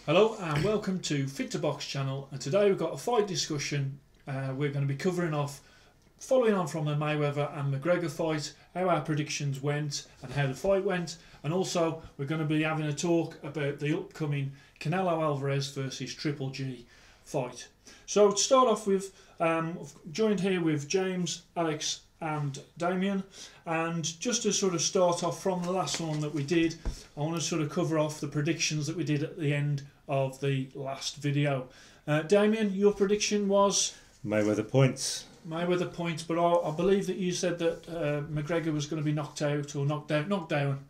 Hello and welcome to Fit to Box channel, and today we've got a fight discussion. We're going to be covering off, following on from the Mayweather and McGregor fight, how our predictions went and how the fight went, and also we're going to be having a talk about the upcoming Canelo Alvarez versus Triple G fight. So to start off with, I've joined here with James, Alex and Damien, and just to sort of start off from the last one that we did, I want to sort of cover off the predictions that we did at the end of the last video. Damien, your prediction was? Mayweather points. Mayweather points, but I believe that you said that McGregor was going to be knocked out or knocked down.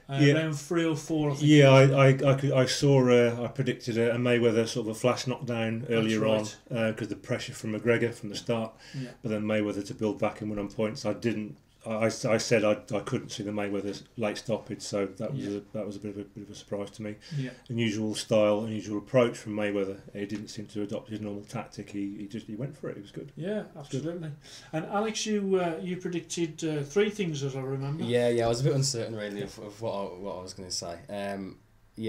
Round 3 or 4, I think. Yeah, I saw. I predicted a Mayweather sort of a flash knockdown earlier on because the pressure from McGregor from the start, but then Mayweather to build back and win on points. I didn't. I said I couldn't see the Mayweather's late stoppage, so that was a bit of a surprise to me. Yeah. Unusual style, unusual approach from Mayweather. He didn't seem to adopt his normal tactic. He went for it. It was good. Yeah, absolutely. And Alex, you predicted 3 things, as I remember. Yeah. I was a bit uncertain really of what I was going to say.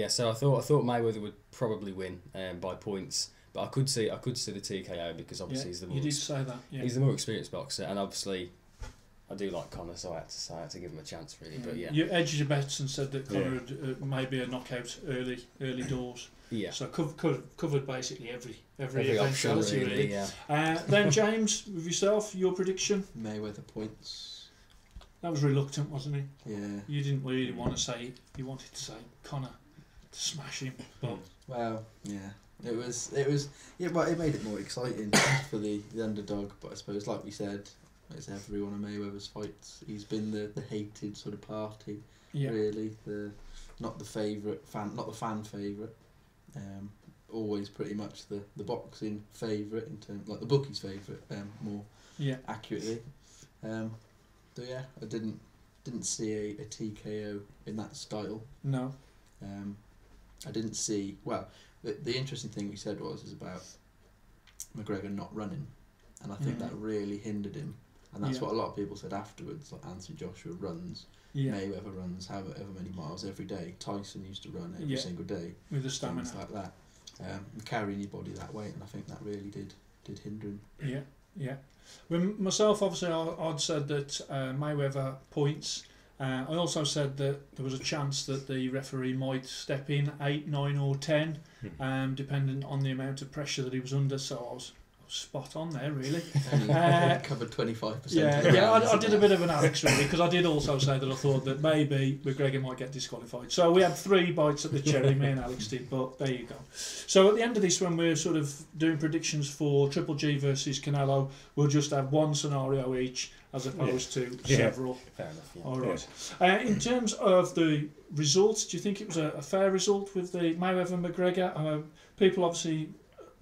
So I thought Mayweather would probably win by points, but I could see the TKO because obviously he's the more you did say that. Yeah. He's the more experienced boxer, and obviously I do like Conor, so I had to give him a chance really. But yeah, you edged your bets and said that Conor would maybe a knockout early doors. Yeah. So covered basically every option eventuality really. Yeah. Then James, with yourself, your prediction? Mayweather points. That was reluctant, wasn't he? Yeah. You didn't really want to say. You wanted to say Conor to smash him. But Well, yeah. It was. Yeah, but it made it more exciting for the underdog. But I suppose, like we said, it's every one of Mayweather's fights. He's been the hated sort of party. yeah, Really, not the fan favourite. Always pretty much the boxing favourite in terms, like the bookies' favourite, more accurately. So yeah, I didn't see a TKO in that style. no, I didn't see. Well, the interesting thing we said is about McGregor not running, and I think that really hindered him. And that's what a lot of people said afterwards. Like Anthony Joshua runs, Mayweather runs however many miles every day. Tyson used to run every single day with the stamina things like that. Carrying your body that weight, and I think that really did hinder him. Yeah. Well, myself, obviously, I'd said that Mayweather points. I also said that there was a chance that the referee might step in 8, 9 or 10, depending on the amount of pressure that he was under. So I was spot on there, really. Covered 25%. Yeah, I did a bit of an Alex, really, because I did also say that I thought that maybe McGregor might get disqualified. So we had 3 bites at the cherry, me and Alex did, but there you go. So at the end of this, when we're sort of doing predictions for Triple G versus Canelo, we'll just have one scenario each, as opposed to several. fair enough. Yeah. All right. In terms of the results, do you think it was a fair result with the Mayweather-McGregor? People obviously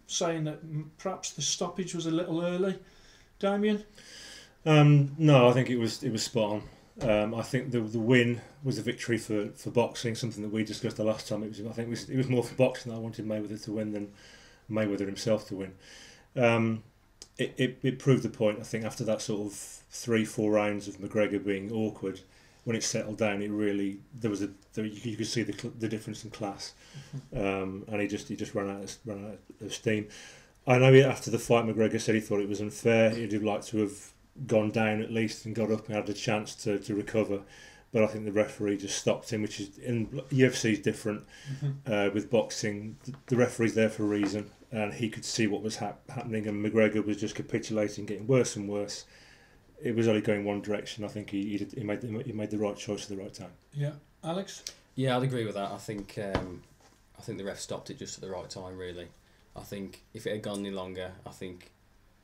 saying that perhaps the stoppage was a little early. Damien? No, I think it was spot on. I think the win was a victory for boxing, something that we discussed the last time. It was more for boxing that I wanted Mayweather to win than Mayweather himself to win. It proved the point. I think after that sort of 3-4 rounds of McGregor being awkward, when it settled down, it really you could see the difference in class, and he just ran out of steam. I know after the fight, McGregor said he thought it was unfair. He'd have liked to have gone down at least and got up and had a chance to recover, but I think the referee just stopped him, which is in UFC is different. With boxing, the referee's there for a reason, and he could see what was happening, and McGregor was just capitulating, getting worse and worse. It was only going one direction. I think he made the right choice at the right time. Yeah, Alex. Yeah, I'd agree with that. I think the ref stopped it just at the right time. Really, I think if it had gone any longer, I think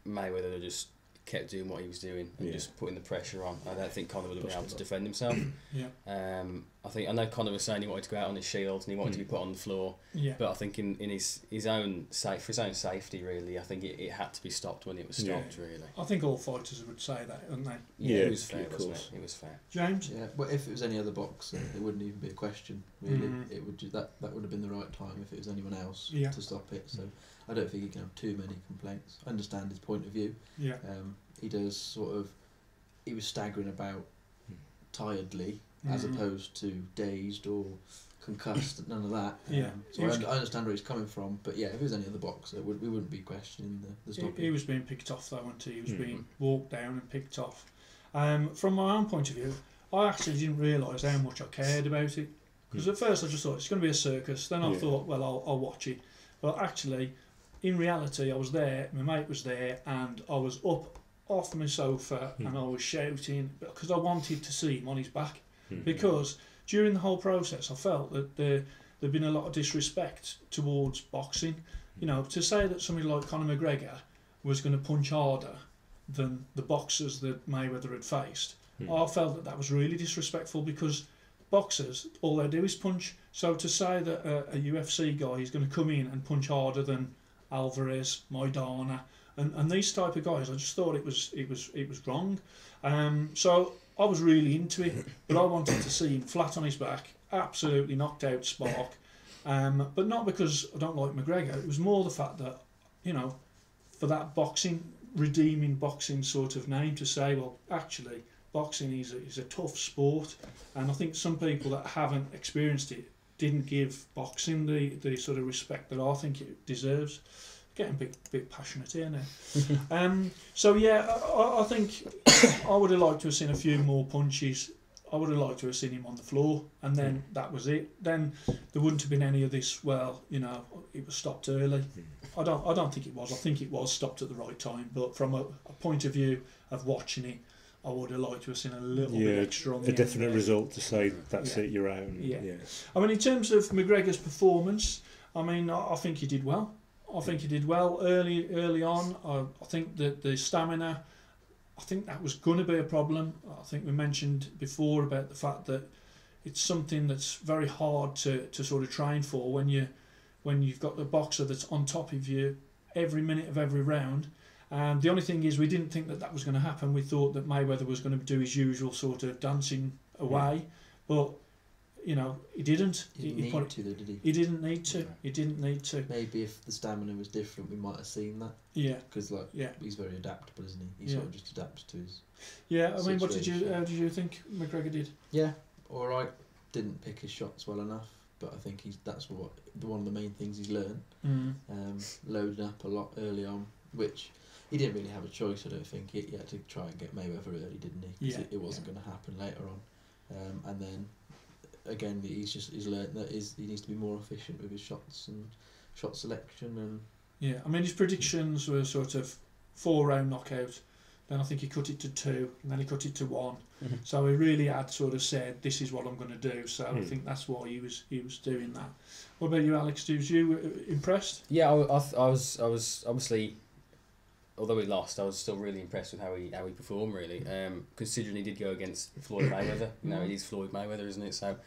Mayweather would have just kept doing what he was doing and just putting the pressure on. I don't think Conor would have been able to defend himself. I know Conor was saying he wanted to go out on his shield and he wanted to be put on the floor. But I think in his own for his own safety, really, I think it had to be stopped when it was stopped. Really, I think all fighters would say that, wouldn't they? Yeah, it was fair, wasn't it? It was fair. James? Yeah, but if it was any other boxer, it wouldn't even be a question. Really, it would that would have been the right time if it was anyone else to stop it. So I don't think he can have too many complaints. I understand his point of view. Yeah. He does he was staggering about tiredly as opposed to dazed or concussed. None of that. Yeah. So I understand where he's coming from, but yeah, if it was any other boxer, we wouldn't be questioning the stopping. He was being picked off though, wasn't he? He was being walked down and picked off. From my own point of view, I actually didn't realise how much I cared about it. Because at first I just thought it's going to be a circus. Then I thought, well, I'll watch it. But actually, in reality, I was there. My mate was there, and I was up off my sofa and I was shouting because I wanted to see him on his back. Because during the whole process, I felt that there'd been a lot of disrespect towards boxing. You know, to say that somebody like Conor McGregor was going to punch harder than the boxers that Mayweather had faced, I felt that was really disrespectful because boxers, all they do is punch. So to say that a UFC guy is going to come in and punch harder than Alvarez, Maidana, and these type of guys, I just thought it was wrong. So I was really into it, but I wanted to see him flat on his back, absolutely knocked out Spark. But not because I don't like McGregor. It was more the fact that, you know, for that boxing, redeeming boxing sort of name to say, well, actually, boxing is a tough sport, and I think some people that haven't experienced it didn't give boxing the sort of respect that I think it deserves. Getting a bit passionate here now. So yeah, I think I would have liked to have seen a few more punches. I would have liked to have seen him on the floor, and then that was it. Then there wouldn't have been any of this. Well, you know, it was stopped early. I don't think it was. I think it was stopped at the right time. But from a point of view of watching it, I would have liked to have seen a little bit extra on the a definite result to say that's it, you're out. Yeah. I mean, in terms of McGregor's performance, I mean, I think he did well. I think he did well early on. I think that the stamina, I think that was going to be a problem. I think we mentioned before about the fact that it's something that's very hard to sort of train for when you've got the boxer that's on top of you every minute of every round. And the only thing is, we didn't think that was going to happen. We thought that Mayweather was going to do his usual sort of dancing away, but you know, he didn't. He didn't need to, though, did he? He didn't need to. No. He didn't need to. Maybe if the stamina was different, we might have seen that. Yeah. Because he's very adaptable, isn't he? He sort of just adapts to his. Yeah, I mean, situation. how did you think McGregor did? Yeah, all right. Didn't pick his shots well enough, but I think that's one of the main things he's learned. Loaded up a lot early on, which he didn't really have a choice. I don't think he had to try and get Mayweather early, didn't he? Because it wasn't going to happen later on. And then again, he's learned that he needs to be more efficient with his shots and shot selection. And yeah, I mean, his predictions were sort of 4-round knockout. Then I think he cut it to 2, and then he cut it to 1. So he really had sort of said, "This is what I'm going to do." So I think that's why he was doing that. What about you, Alex? Was you impressed? Yeah, I was obviously, although he lost, I was still really impressed with how he performed. Really, considering he did go against Floyd Mayweather. You know, it is Floyd Mayweather, isn't it? So,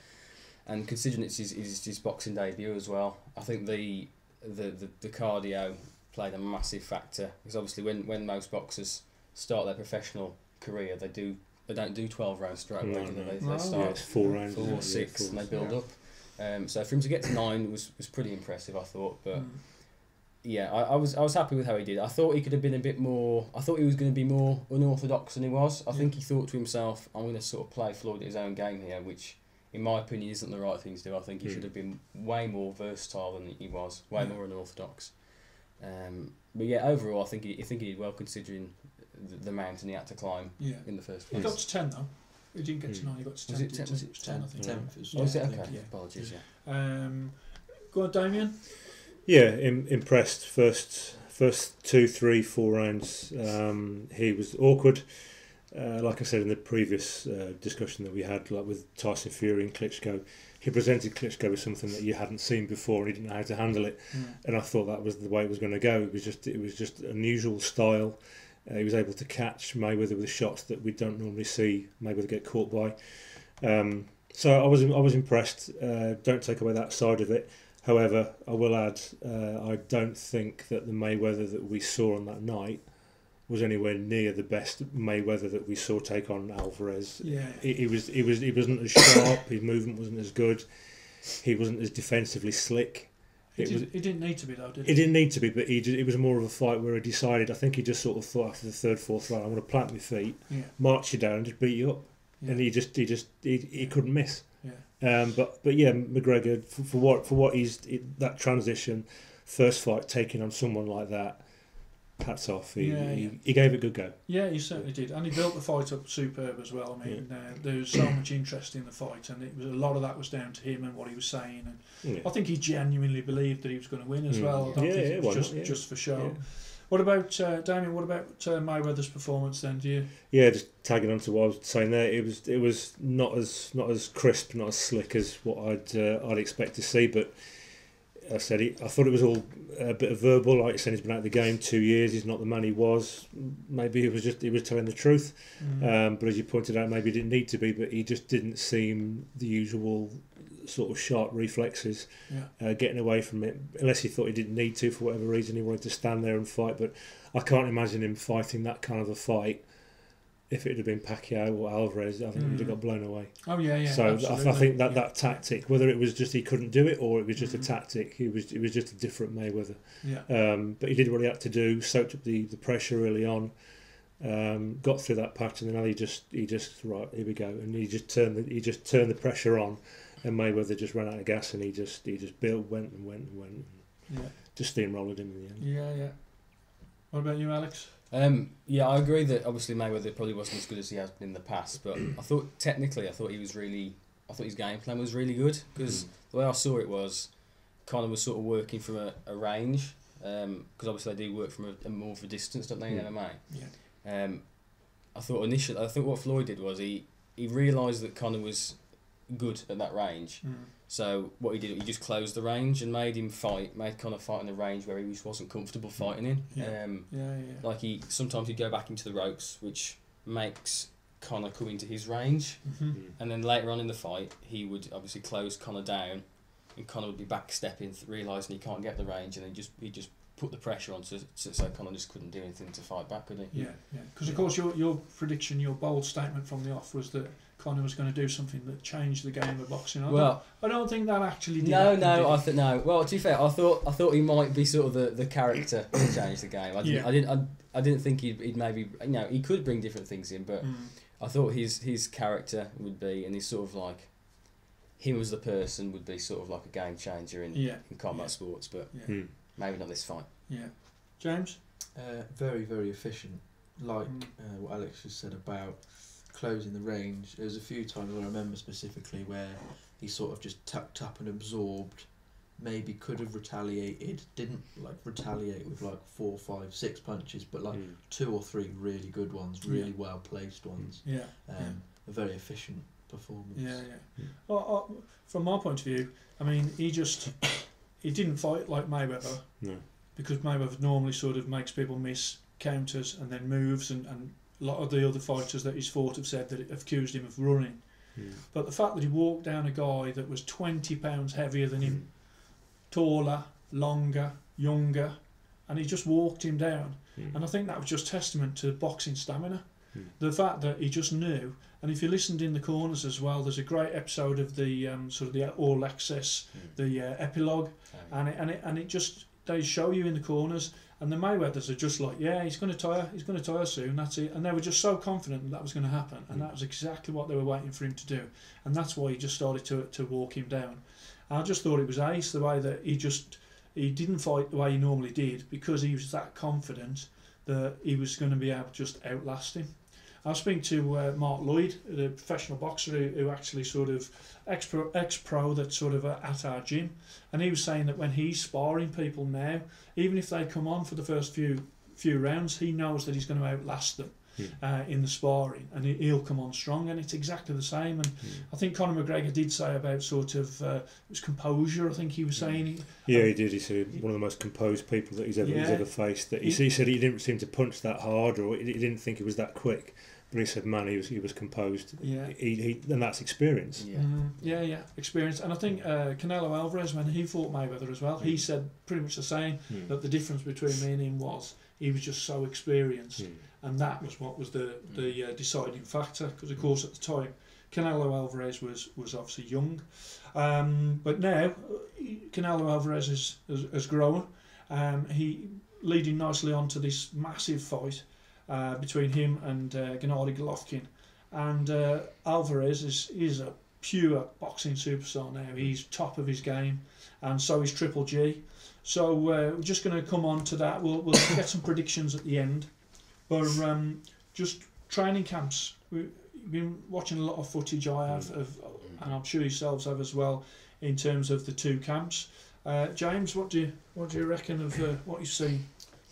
and considering it's his boxing debut as well, I think the cardio played a massive factor, because obviously when most boxers start their professional career, they don't do 12 rounds straight away. They start 4 rounds, 4 or 6, and they build up. So for him to get to 9 was pretty impressive, I thought. But yeah, I was happy with how he did. I thought he could have been a bit more. I thought he was going to be more unorthodox than he was. I think he thought to himself, "I'm going to sort of play Floyd at his own game here," which, in my opinion, isn't the right thing to do. I think he should have been way more versatile than he was, way more unorthodox. But yeah, overall, I think he did well, considering the mountain he had to climb in the first place. He got to 10 though. He didn't get to 9. He got to 10. Was it 10? I think. 10. Was it? Okay. Yeah. Apologies. Yeah. Go on, Damien. Yeah, impressed. First 2, 3, 4 rounds, he was awkward. Like I said in the previous discussion that we had, like with Tyson Fury and Klitschko, he presented Klitschko with something that you hadn't seen before, and he didn't know how to handle it. And I thought that was the way it was going to go. It was just unusual style. He was able to catch Mayweather with shots that we don't normally see Mayweather get caught by. So I was impressed. Don't take away that side of it. However, I will add, I don't think that the Mayweather that we saw on that night was anywhere near the best Mayweather that we saw take on Alvarez. Yeah. He wasn't as sharp. His movement wasn't as good. He wasn't as defensively slick. He didn't need to be though, did he? He didn't need to be, but it was more of a fight where he decided. I think he just sort of thought after the 3rd, 4th round, "I'm going to plant my feet, march you down, and just beat you up." and he couldn't miss. Yeah. But yeah, McGregor for what that transition, first fight taking on someone like that, hats off. He gave it a good go. Yeah, he certainly did, and he built the fight up superb as well. I mean, there was so much interest in the fight, and a lot of that was down to him and what he was saying. And I think he genuinely believed that he was going to win as well. I don't think it was just for show. Yeah. What about Damien? What about Mayweather's performance then? Do you? Yeah, just tagging on to what I was saying there. It was not as crisp, not as slick as what I'd expect to see, but. I thought it was all a bit of verbal. Like you said, he's been out of the game 2 years. He's not the man he was. Maybe he was telling the truth. But as you pointed out, maybe he didn't need to be. But he just didn't seem the usual sort of sharp reflexes, getting away from it. Unless he thought he didn't need to for whatever reason, he wanted to stand there and fight. But I can't imagine him fighting that kind of a fight. If it had been Pacquiao or Alvarez, I think he would have got blown away. Oh yeah. So I think that tactic, whether it was just he couldn't do it or it was just a tactic, it was just a different Mayweather. Yeah. But he did what he had to do, soaked up the pressure early on, got through that patch, and then he just right, here we go, and he just turned the pressure on, and Mayweather just ran out of gas, and he just went, and just steamrolled him in the end. Yeah. What about you, Alex? Yeah, I agree that obviously Mayweather probably wasn't as good as he has been in the past, but I thought his game plan was really good, because the way I saw it was Conor was sort of working from a range, because obviously they do work from a more of a distance, don't they, in MMA? Yeah. I think what Floyd did was he realised that Conor was good at that range. So what he did, he just closed the range and made Conor fight in a range where he just wasn't comfortable fighting in. Like sometimes he'd go back into the ropes, which makes Conor come into his range, and then later on in the fight he would obviously close Conor down, and Conor would be backstepping, realising he can't get the range, and then he just put the pressure on so Conor just couldn't do anything to fight back, could he? Yeah. Because of course your prediction, your bold statement from the off was that Conor was going to do something that changed the game of boxing. I don't think that actually did. No. No. Well, to be fair, I thought he might be sort of the character to change the game. I didn't think he'd maybe, he could bring different things in, but I thought his character would be, and he's sort of like him as the person would be sort of like a game changer in combat sports, but maybe not this fight. Yeah, James. Very, very efficient. Like what Alex just said about closing the range. There was a few times I remember specifically where he sort of just tucked up and absorbed. Maybe could have retaliated. Didn't retaliate with 4, 5, 6 punches, but 2 or 3 really good ones, really well placed ones. A very efficient performance. Well, from my point of view, I mean, he didn't fight like Mayweather. No. Because Mayweather normally sort of makes people miss counters and then moves, and a lot of the other fighters that he's fought have said that have accused him of running. But the fact that he walked down a guy that was 20 pounds heavier than him, taller, longer, younger, and he just walked him down. And I think that was just testament to boxing stamina. The fact that he just knew, and if you listened in the corners as well, there's a great episode of the sort of the All Access, the epilogue, and it just, they show you in the corners, and the Mayweathers are just like, he's going to tire soon, that's it. And they were just so confident that was going to happen, and that was exactly what they were waiting for him to do. And that's why he just started to walk him down. And I just thought it was ace, the way that he didn't fight the way he normally did, because he was that confident that he was going to be able to just outlast him. I was speaking to Mark Lloyd, the professional boxer who actually sort of ex-pro that's sort of at our gym, and he was saying that when he's sparring people now, even if they come on for the first few rounds, he knows that he's going to outlast them in the sparring, and he'll come on strong, and it's exactly the same. And I think Conor McGregor did say about sort of it was composure. I think he was saying. He did. He said one of the most composed people that he's ever faced. That he said he didn't seem to punch that hard, or he didn't think it was that quick. But he said, man, he was composed. Yeah. And that's experience. Experience. And I think Canelo Alvarez, when he fought Mayweather as well, he said pretty much the same, that the difference between me and him was he was just so experienced, and that was what was the deciding factor. Because of course at the time, Canelo Alvarez was obviously young, but now Canelo Alvarez has grown. He leading nicely on to this massive fight between him and Gennady Golovkin, and Alvarez is a pure boxing superstar now. He's top of his game, and so is Triple G. So we're just going to come on to that. We'll get some predictions at the end, but just training camps. We've been watching a lot of footage. I have, and I'm sure yourselves have as well, in terms of the two camps. James, what do you reckon of what you've seen?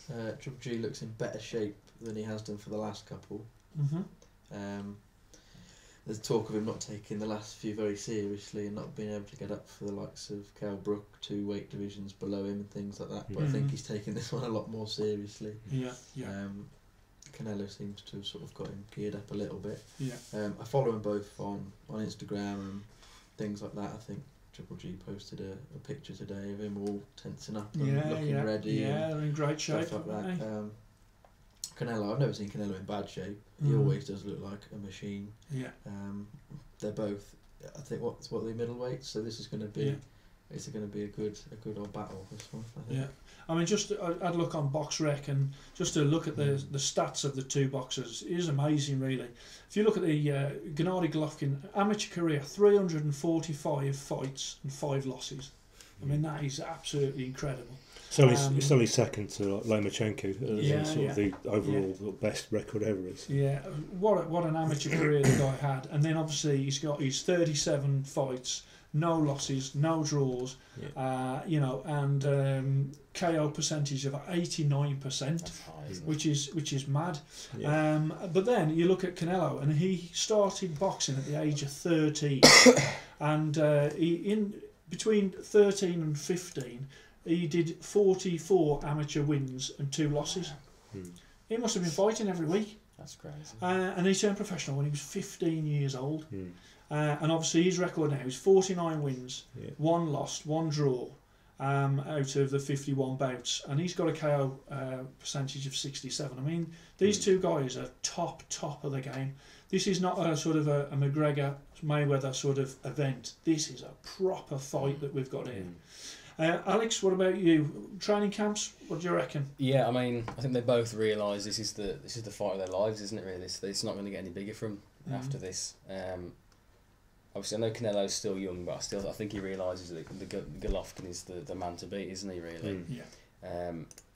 Triple G looks in better shape than he has done for the last couple. There's talk of him not taking the last few very seriously and not being able to get up for the likes of Kell Brook, 2 weight divisions below him and things like that. But I think he's taking this one a lot more seriously. Canelo seems to have sort of got him geared up a little bit. I follow them both on Instagram and things like that. I think Triple G posted a picture today of him all tensing up and looking ready. Yeah, they're in great shape. Stuff like that. Canelo, I've never seen Canelo in bad shape. He always does look like a machine. They're both, I think, what are they, middleweights? So this is going to be, it's going to be a good old battle. This one, I think. I mean, just I'd look on BoxRec and just to look at the stats of the two boxers is amazing, really. If you look at the Gennady Golovkin amateur career, 345 fights and 5 losses. I mean, that is absolutely incredible. So it's only second to Lomachenko as sort of the overall best record ever is. Yeah, what an amateur career the guy had, and then obviously he's got his 37 fights, no losses, no draws, and KO percentage of 89%, which is mad. But then you look at Canelo, and he started boxing at the age of 13, and between 13 and 15. He did 44 amateur wins and 2 losses. He must have been fighting every week. That's crazy. And he turned professional when he was 15 years old. And obviously his record now is 49 wins, 1 loss, 1 draw out of the 51 bouts. And he's got a KO percentage of 67. I mean, these two guys are top of the game. This is not a sort of a McGregor, Mayweather sort of event. This is a proper fight that we've got here. Alex, what about you? Training camps? What do you reckon? Yeah, I mean, I think they both realise this is the fight of their lives, isn't it? Really, it's not going to get any bigger from after this. Obviously, I know Canelo's still young, but I think he realises that the Golovkin is the man to beat, isn't he? Really.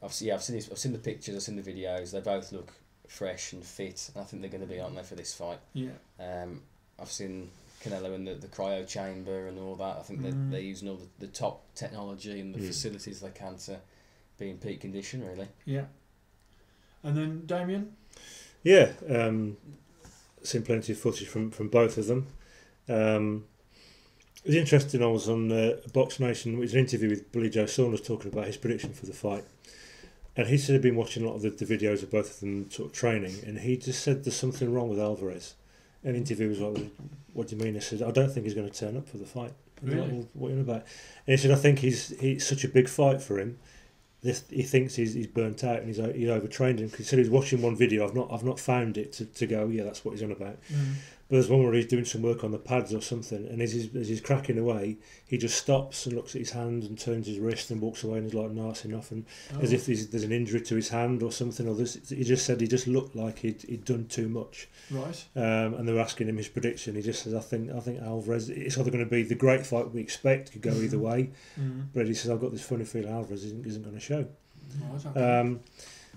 Obviously, I've seen the pictures, I've seen the videos. They both look fresh and fit, and I think they're going to be on there for this fight. I've seen Canelo in the cryo chamber and all that. I think they're using all the top technology and the facilities they can to be in peak condition, really. And then Damien? Seen plenty of footage from both of them. It was interesting. I was on Box Nation. It was an interview with Billy Joe Saunders talking about his prediction for the fight, and he said he'd been watching a lot of the videos of both of them sort of training, and he just said there's something wrong with Alvarez. An interview was like, "What do you mean?" He said, "I don't think he's going to turn up for the fight." Really? Like, well, what are you on about? And he said, "I think he's such a big fight for him. He thinks he's burnt out and he's overtrained him." Because he said he was watching one video. I've not found it to go. Yeah, that's what he's on about. But there's one where he's doing some work on the pads or something, and as he's cracking away, he just stops and looks at his hand and turns his wrist and walks away, and he's like, "No, that's enough," and as if there's an injury to his hand or something. Or this, he just said he just looked like he'd done too much. Right. And they were asking him his prediction. He just says, "I think Alvarez. It's either going to be the great fight we expect, could go either way, but he says I've got this funny feeling Alvarez isn't going to show." Right, okay.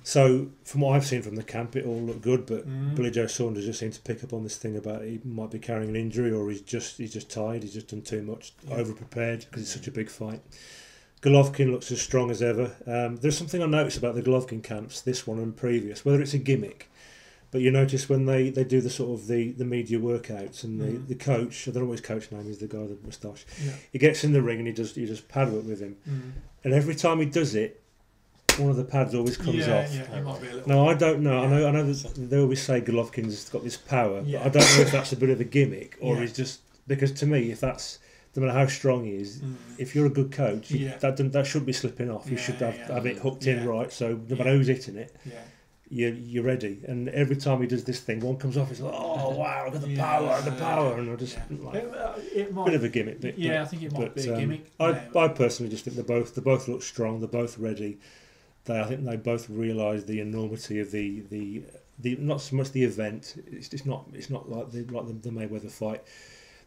So from what I've seen from the camp, it all looked good, but Billy Joe Saunders just seemed to pick up on this thing about he might be carrying an injury, or he's just tired, he's just done too much, over prepared because it's such a big fight. Golovkin looks as strong as ever. There's something I noticed about the Golovkin camps, this one and previous, whether it's a gimmick, but you notice when they do the sort of the media workouts and the coach, I don't know what his coach name is, the guy with the moustache, he gets in the ring and he just pad work with him, and every time he does it, one of the pads always comes off. It might be a little now I don't know. I know that they always say Golovkin's got this power, but I don't know if that's a bit of a gimmick or he's just, because to me, if that's, no matter how strong he is, if you're a good coach, that should be slipping off. You should have it hooked in right, so no matter who's hitting it, you're ready. And every time he does this thing, one comes off, it's like, oh wow, look at the power, and I just like it might, bit of a gimmick. But, I think it might be a gimmick. I personally just think they both look strong. They're both ready. I think they both realise the enormity of the not so much the event. It's not like the Mayweather fight.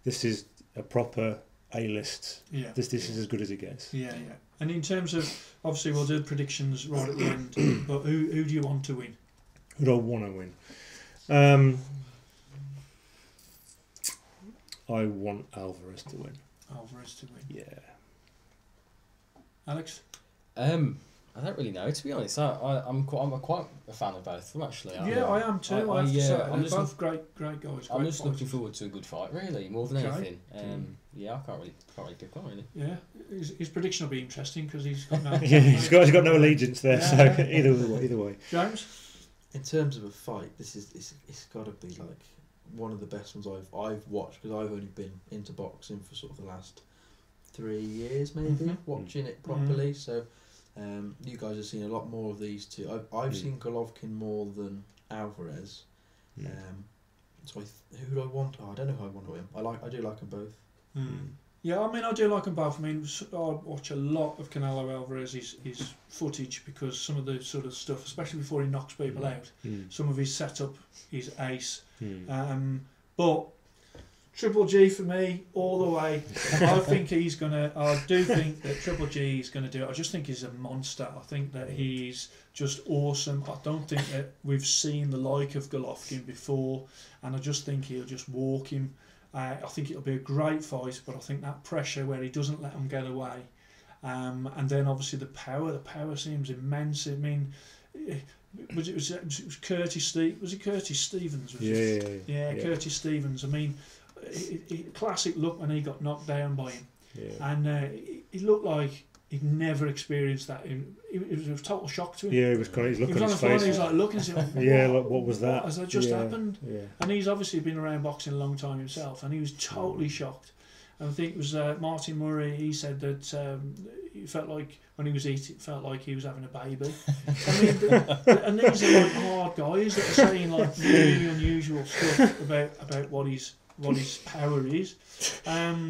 This is a proper A-list. Yeah. This is as good as it gets. Yeah. And in terms of, obviously we'll do predictions right at the end, but who do you want to win? Who do I want to win? I want Alvarez to win. Alvarez to win. Yeah. Alex? I don't really know, to be honest. I'm quite a fan of both of them, actually. I am too. I'm they're just both great guys. I'm just looking forward to a good fight, really, more than anything. I can't really pick one, really. Yeah, his prediction will be interesting because he's got no. he's got no allegiance there, so either way. James, in terms of a fight, it's got to be like one of the best ones I've watched, because I've only been into boxing for sort of the last 3 years, maybe, watching it properly. So. You guys have seen a lot more of these two. I've seen Golovkin more than Alvarez. So who do I want? I don't know who I want to win. I do like them both. Yeah, I mean, I do like them both. I mean, I watch a lot of Canelo Alvarez, his footage, because some of the sort of stuff, especially before he knocks people out, some of his setup is ace. But Triple G for me, all the way. I do think that Triple G is going to do it. I just think he's a monster. I think that he's just awesome. I don't think that we've seen the like of Golovkin before, and I just think he'll just walk him. I think it'll be a great fight, but I think that pressure where he doesn't let him get away, and then obviously the power seems immense. I mean, was it Curtis Stevens? Was it Curtis Stevens? Yeah, Curtis Stevens. I mean. Classic look when he got knocked down by him, and he looked like he'd never experienced that. It was a total shock to him. Yeah, he was kind of. He was on his face. He was like looking at him. Like, what was that? Has that just happened? Yeah. And he's obviously been around boxing a long time himself, and he was totally shocked. And I think it was Martin Murray. He said that he felt like when he was eating, it felt like he was having a baby. I mean, and these are like hard guys that are saying like really unusual stuff about what his power is.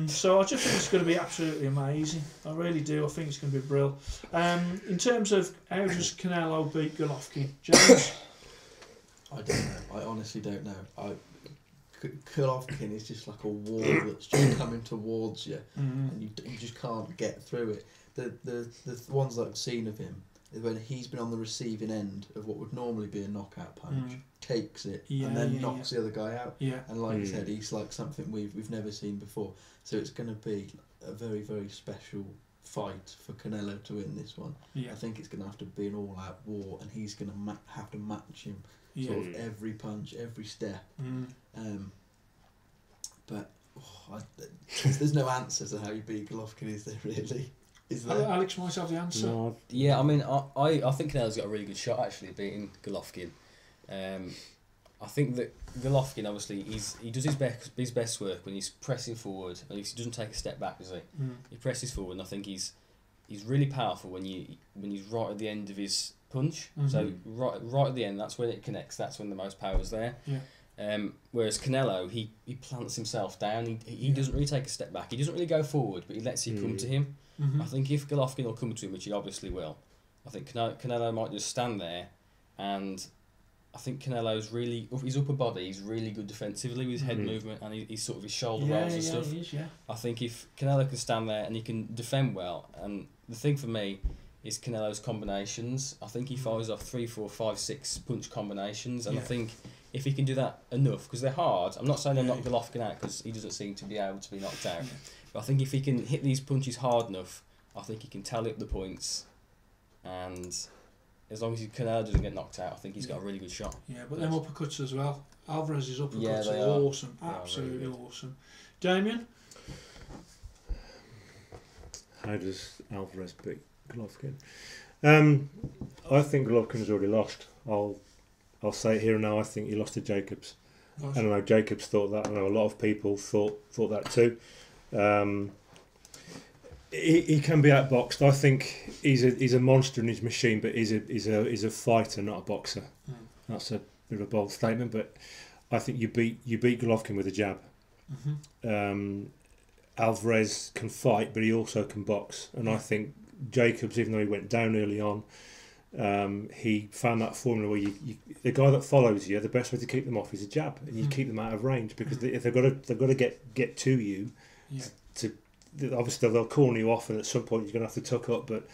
So I just think it's going to be absolutely amazing. I really do. I think it's going to be brilliant. In terms of how does Canelo beat Golovkin, James? I don't know. I honestly don't know. Golovkin is just like a wall that's just coming towards you, and you just can't get through it. The ones that I've seen of him is when he's been on the receiving end of what would normally be a knockout punch, takes it, and then knocks the other guy out. Yeah. And like I said, he's like something we've never seen before. So it's going to be a very, very special fight for Canelo to win this one. Yeah. I think it's going to have to be an all-out war, and he's going to have to match him sort of every punch, every step. But there's no answer to how you beat Golovkin, is there really? Is there? Alex might have the answer. No. Yeah, I mean, I think Canelo's got a really good shot actually at beating Golovkin. I think that Golovkin, obviously, he does his best work when he's pressing forward, and he doesn't take a step back, does he? He presses forward, and I think he's really powerful when he's right at the end of his punch. So right at the end, that's when it connects. That's when the most power's there. Yeah. Whereas Canelo, he plants himself down. He doesn't really take a step back. He doesn't really go forward, but he lets you come to him. I think if Golovkin will come to him, which he obviously will, I think Canelo might just stand there, and I think Canelo's really, his upper body, he's really good defensively with his head movement and he's sort of his shoulder rolls and stuff. He is, I think if Canelo can stand there and he can defend well, and the thing for me is Canelo's combinations. I think he fires off 3, 4, 5, 6 punch combinations, and I think if he can do that enough, because they're hard. I'm not saying they'll knock Golovkin out because he doesn't seem to be able to be knocked out. But I think if he can hit these punches hard enough, I think he can tally up the points, and as long as Canelo doesn't get knocked out, I think he's got a really good shot. Yeah, but them uppercuts as well. Alvarez's uppercuts are awesome. Absolutely awesome. Damien? How does Alvarez beat Golovkin? I think Golovkin's already lost. I'll say it here and now. I think he lost to Jacobs. Nice. I don't know. Jacobs thought that. I know a lot of people thought that too. He can be outboxed. I think he's a monster in his machine, but he's a fighter, not a boxer. That's a bit of a bold statement, but I think you beat Golovkin with a jab. Alvarez can fight, but he also can box, and I think Jacobs, even though he went down early on, He found that formula where the guy that follows you, the best way to keep them off is a jab, and you keep them out of range, because if they've got to get to you, obviously they'll corner you off, and at some point you're going to have to tuck up, but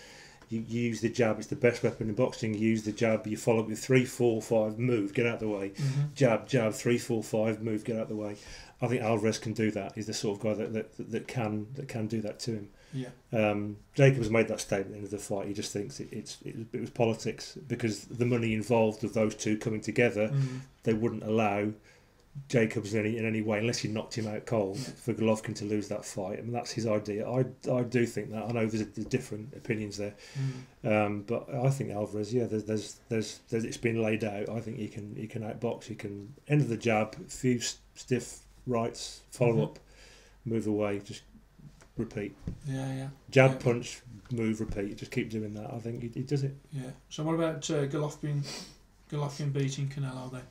you use the jab. It's the best weapon in boxing. You use the jab, you follow up with 3, 4, 5, move, get out of the way. Jab, 3, 4, 5, move, get out of the way. I think Alvarez can do that. He's the sort of guy that can do that to him. Jacobs made that statement at the end of the fight. He just thinks it was politics, because the money involved of those two coming together, they wouldn't allow Jacobs in any way, unless he knocked him out cold, for Golovkin to lose that fight. I mean, that's his idea. I do think that. I know there's different opinions there, but I think Alvarez, there's it's been laid out. I think he can outbox. He can end of the jab, few stiff rights, follow up, move away, just repeat. Jab, punch, move, repeat. Just keep doing that. I think he does it. So what about Golovkin beating Canelo then?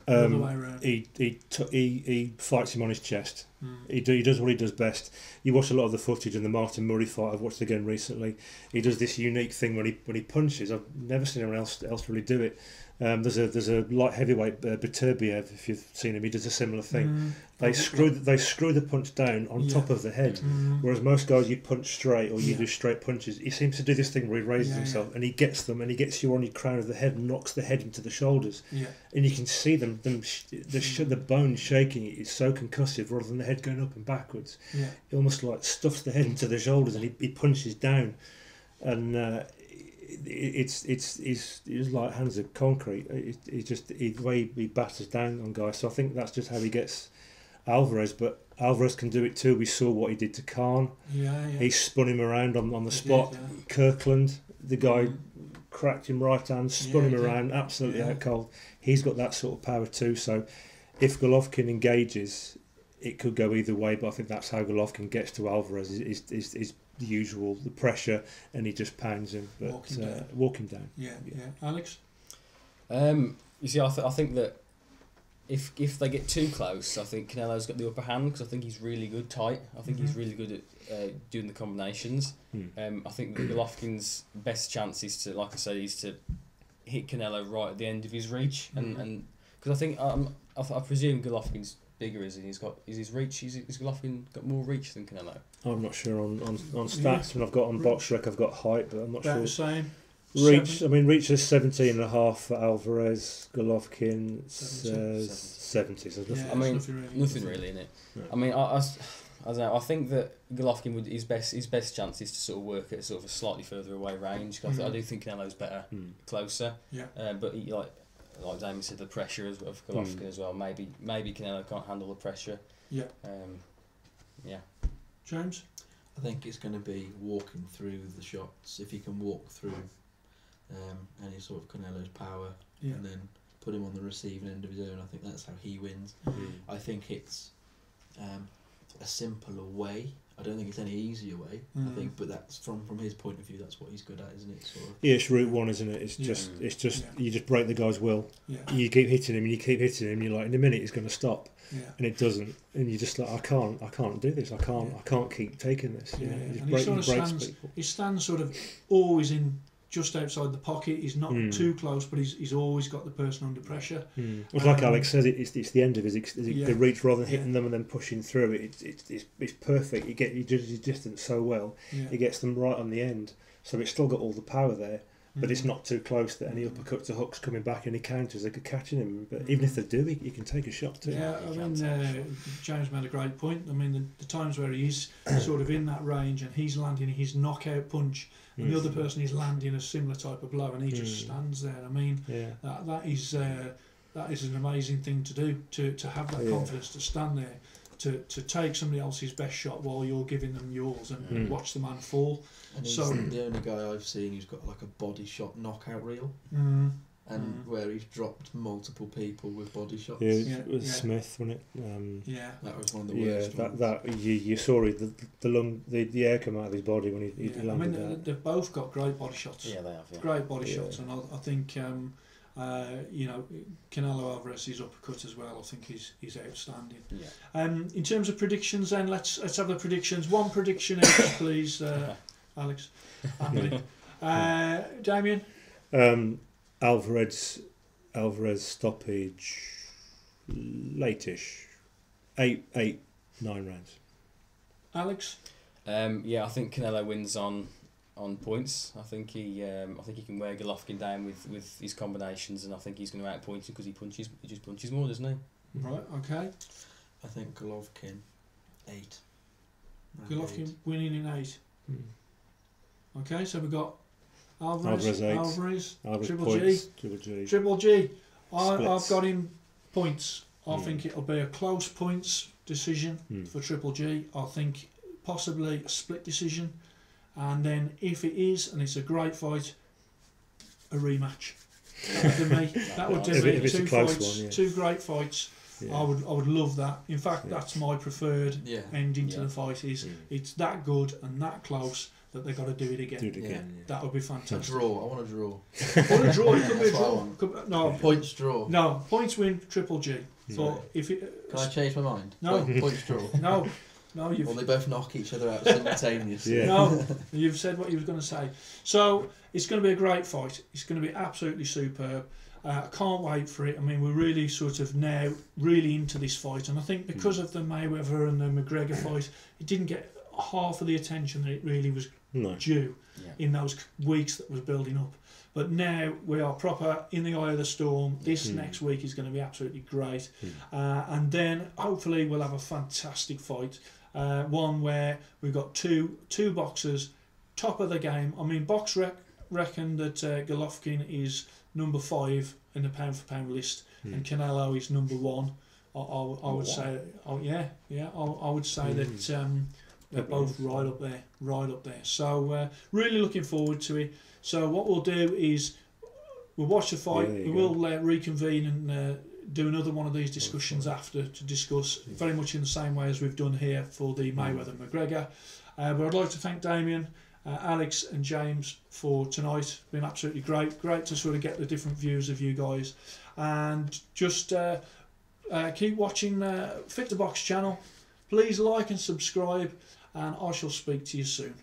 The other way around. He fights him on his chest. He does what he does best. You watch a lot of the footage in the Martin Murray fight. I've watched it again recently. He does this unique thing when he punches. I've never seen anyone else really do it. There's a light heavyweight, Beterbiev, if you've seen him. He does a similar thing. They screw the punch down on top of the head, whereas most guys you punch straight, or you do straight punches. He seems to do this thing where he raises himself and he gets them, and he gets you on your crown of the head and knocks the head into the shoulders, and you can see the bone shaking. It's so concussive, rather than the head going up and backwards. He almost like stuffs the head into the shoulders, and he punches down, and it's like hands of concrete. The way he batters down on guys. So I think that's just how he gets Alvarez. But Alvarez can do it too. We saw what he did to Khan. He spun him around on the spot. Kirkland, the guy cracked him right hand, spun him around, absolutely out cold. He's got that sort of power too. So if Golovkin engages, it could go either way. But I think that's how Golovkin gets to Alvarez. Is the usual, the pressure, and he just pounds him. But walk him down. Alex? You see, I think that if they get too close, I think Canelo's got the upper hand, because I think he's really good tight. I think he's really good at doing the combinations. I think that Golovkin's best chance is to, like I said, is to hit Canelo right at the end of his reach, and because I think I presume Golovkin's bigger, is his reach? Is Golovkin got more reach than Canelo? I'm not sure on stats. When I've got on BoxRec, I've got height, but I'm not sure. The same. Reach. I mean, reach is 17.5 for Alvarez. Golovkin says 70. So nothing really in it. No. I mean, I don't know. I think that Golovkin his best chance is to sort of work at sort of a slightly further away range. I do think Canelo's better closer. But he, like Damien said, the pressure of Golovkin as well. Maybe Canelo can't handle the pressure. James? I think it's going to be walking through the shots. If he can walk through any sort of Canelo's power and then put him on the receiving end of his own, I think that's how he wins. I think it's a simpler way. I don't think it's any easier way. I think, but that's from his point of view, that's what he's good at, isn't it? Sort of. Yeah, it's route one, isn't it? It's just you just break the guy's will. You keep hitting him, and you keep hitting him. You're like, in a minute, he's going to stop, and it doesn't. And you're just like, I can't do this. I can't keep taking this. He stands sort of always in just outside the pocket. He's not too close, but he's always got the person under pressure. Well, like Alex says, it's the end of the reach, rather than hitting them and then pushing through it. It's perfect. You judge his distance so well. He gets them right on the end, so it's still got all the power there. But it's not too close that any uppercuts or hooks coming back, any counters, they could catch him. But even if they do, he can take a shot too. James made a great point. I mean, the times where he is sort of in that range and he's landing his knockout punch, and the other person is landing a similar type of blow, and he just stands there. I mean, that is an amazing thing to do, to have that confidence to stand there, to take somebody else's best shot while you're giving them yours, and watch the man fall. And he's the only guy I've seen who's got like a body shot knockout reel, and where he's dropped multiple people with body shots. It was Smith, wasn't it? That was one of the worst. You saw the air come out of his body when he landed. I mean, they've both got great body shots. Yeah, they have. Great body shots, and I think Canelo Alvarez's uppercut as well. I think he's outstanding. In terms of predictions, then let's have the predictions. One prediction each, please, Alex. Damien. Alvarez stoppage late-ish, 9 rounds. Alex? Yeah, I think Canelo wins on points. I think he can wear Golovkin down with his combinations, and I think he's going to outpoint him because he just punches more, doesn't he? Right, okay. I think Golovkin 8. Golovkin winning in 8. Mm. Okay, so we've got Alvarez, 8. Alvarez Triple points, G. Triple G. I've got him points. I Mm. think it'll be a close points decision for Triple G. I think possibly a split decision, and then if it is, and it's a great fight, a rematch. That would do me. If it's Two a close fights, one, yeah. 2 great fights. Yeah. I would love that. In fact, Yeah. that's my preferred Yeah. ending to Yeah. the fight. Is Mm. it's that good and that close that they got to do it again. Do it again. Yeah. That would be A fantastic. draw. I want a draw. Or a draw. It could be a That's what I draw. want. No, Points draw. no points win Triple G. Mm. But if it Can I change my mind? No. Points draw. no, Or you've they both knock each other out simultaneously. Yeah. no, you've said what you were going to say. So it's going to be a great fight. It's going to be absolutely superb. I can't wait for it. I mean, we're really sort of now really into this fight, and I think because of the Mayweather and the McGregor fight, it didn't get half of the attention that it really was No. due Yeah. in those weeks that was building up. But now we are proper in the eye of the storm. This next week is going to be absolutely great, and then hopefully we'll have a fantastic fight. One where we've got two boxers, top of the game. I mean, Box reckon that Golovkin is number 5 in the pound for pound list, and Canelo is number 1. I would say, I would say that they're both right up there. So really looking forward to it. So what we'll do is we'll watch the fight. Yeah, We will reconvene and do another one of these discussions after to discuss very much in the same way as we've done here for the Mayweather McGregor. But I'd like to thank Damien, Alex and James for tonight. It's been absolutely great to sort of get the different views of you guys, and just keep watching Fit the Box channel. Please like and subscribe, and I shall speak to you soon.